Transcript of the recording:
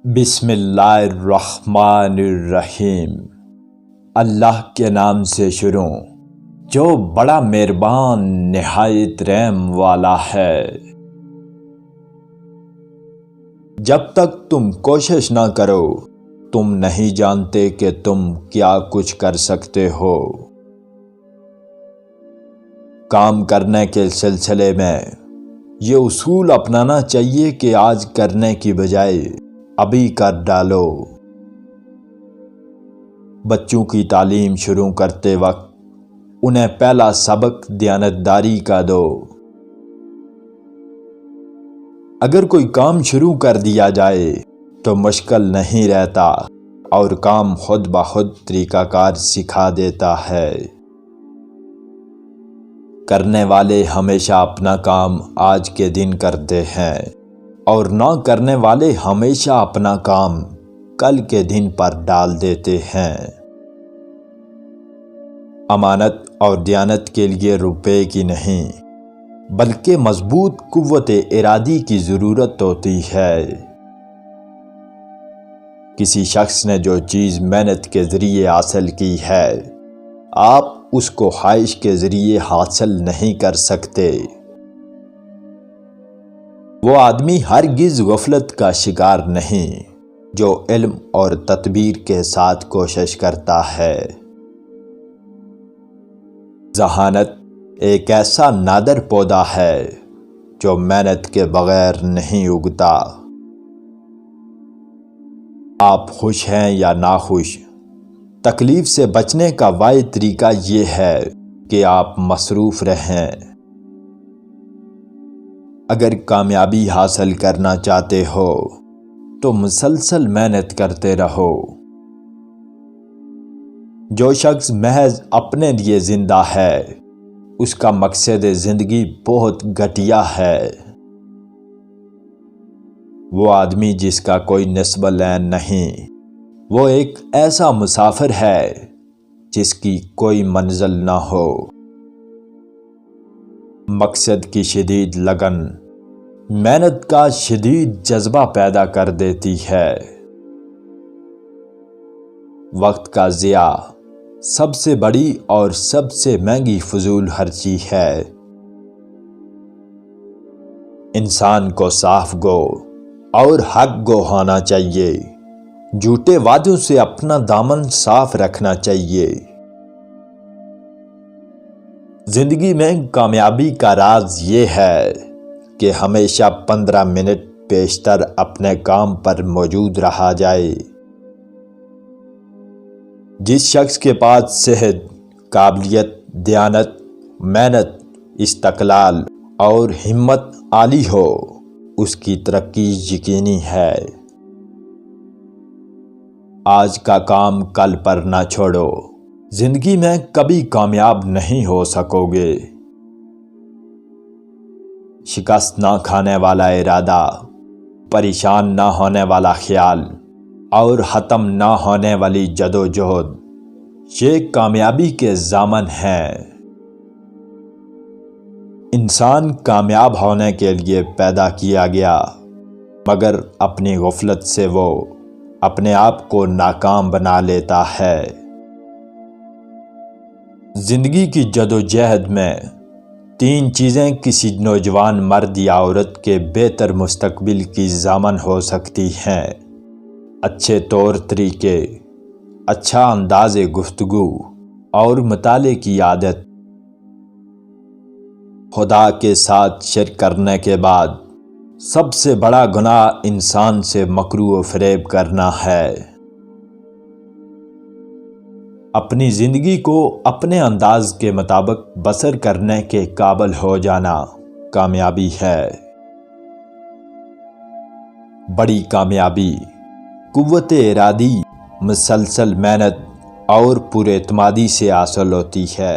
بسم اللہ الرحمن الرحیم۔ اللہ کے نام سے شروع جو بڑا مہربان نہایت رحم والا ہے۔ جب تک تم کوشش نہ کرو تم نہیں جانتے کہ تم کیا کچھ کر سکتے ہو۔ کام کرنے کے سلسلے میں یہ اصول اپنانا چاہیے کہ آج کرنے کی بجائے ابھی کر ڈالو۔ بچوں کی تعلیم شروع کرتے وقت انہیں پہلا سبق دیانتداری کا دو۔ اگر کوئی کام شروع کر دیا جائے تو مشکل نہیں رہتا اور کام خود بخود طریقہ کار سکھا دیتا ہے۔ کرنے والے ہمیشہ اپنا کام آج کے دن کرتے ہیں اور نہ کرنے والے ہمیشہ اپنا کام کل کے دن پر ڈال دیتے ہیں۔ امانت اور دیانت کے لیے روپے کی نہیں بلکہ مضبوط قوت ارادی کی ضرورت ہوتی ہے۔ کسی شخص نے جو چیز محنت کے ذریعے حاصل کی ہے آپ اس کو خواہش کے ذریعے حاصل نہیں کر سکتے۔ وہ آدمی ہرگز غفلت کا شکار نہیں جو علم اور تدبیر کے ساتھ کوشش کرتا ہے۔ ذہانت ایک ایسا نادر پودا ہے جو محنت کے بغیر نہیں اگتا۔ آپ خوش ہیں یا ناخوش، تکلیف سے بچنے کا واحد طریقہ یہ ہے کہ آپ مصروف رہیں۔ اگر کامیابی حاصل کرنا چاہتے ہو تو مسلسل محنت کرتے رہو۔ جو شخص محض اپنے لیے زندہ ہے اس کا مقصد زندگی بہت گھٹیا ہے۔ وہ آدمی جس کا کوئی نصب العین نہیں وہ ایک ایسا مسافر ہے جس کی کوئی منزل نہ ہو۔ مقصد کی شدید لگن محنت کا شدید جذبہ پیدا کر دیتی ہے۔ وقت کا ضیاع سب سے بڑی اور سب سے مہنگی فضول خرچی ہے۔ انسان کو صاف گو اور حق گو ہونا چاہیے۔ جھوٹے وعدوں سے اپنا دامن صاف رکھنا چاہیے۔ زندگی میں کامیابی کا راز یہ ہے کہ ہمیشہ 15 منٹ بیشتر اپنے کام پر موجود رہا جائے۔ جس شخص کے پاس صحت، قابلیت، دیانت، محنت، استقلال اور ہمت عالی ہو اس کی ترقی یقینی ہے۔ آج کا کام کل پر نہ چھوڑو۔ زندگی میں کبھی کامیاب نہیں ہو سکو گے۔ شکست نہ کھانے والا ارادہ، پریشان نہ ہونے والا خیال اور ختم نہ ہونے والی جدوجہد یہ کامیابی کے ضامن ہیں۔ انسان کامیاب ہونے کے لیے پیدا کیا گیا مگر اپنی غفلت سے وہ اپنے آپ کو ناکام بنا لیتا ہے۔ زندگی کی جدوجہد میں 3 چیزیں کسی نوجوان مرد یا عورت کے بہتر مستقبل کی ضامن ہو سکتی ہیں: اچھے طور طریقے، اچھا انداز گفتگو اور مطالعے کی عادت۔ خدا کے ساتھ شرک کرنے کے بعد سب سے بڑا گناہ انسان سے مکروہ و فریب کرنا ہے۔ اپنی زندگی کو اپنے انداز کے مطابق بسر کرنے کے قابل ہو جانا کامیابی ہے۔ بڑی کامیابی قوت ارادی، مسلسل محنت اور پر اعتمادی سے حاصل ہوتی ہے۔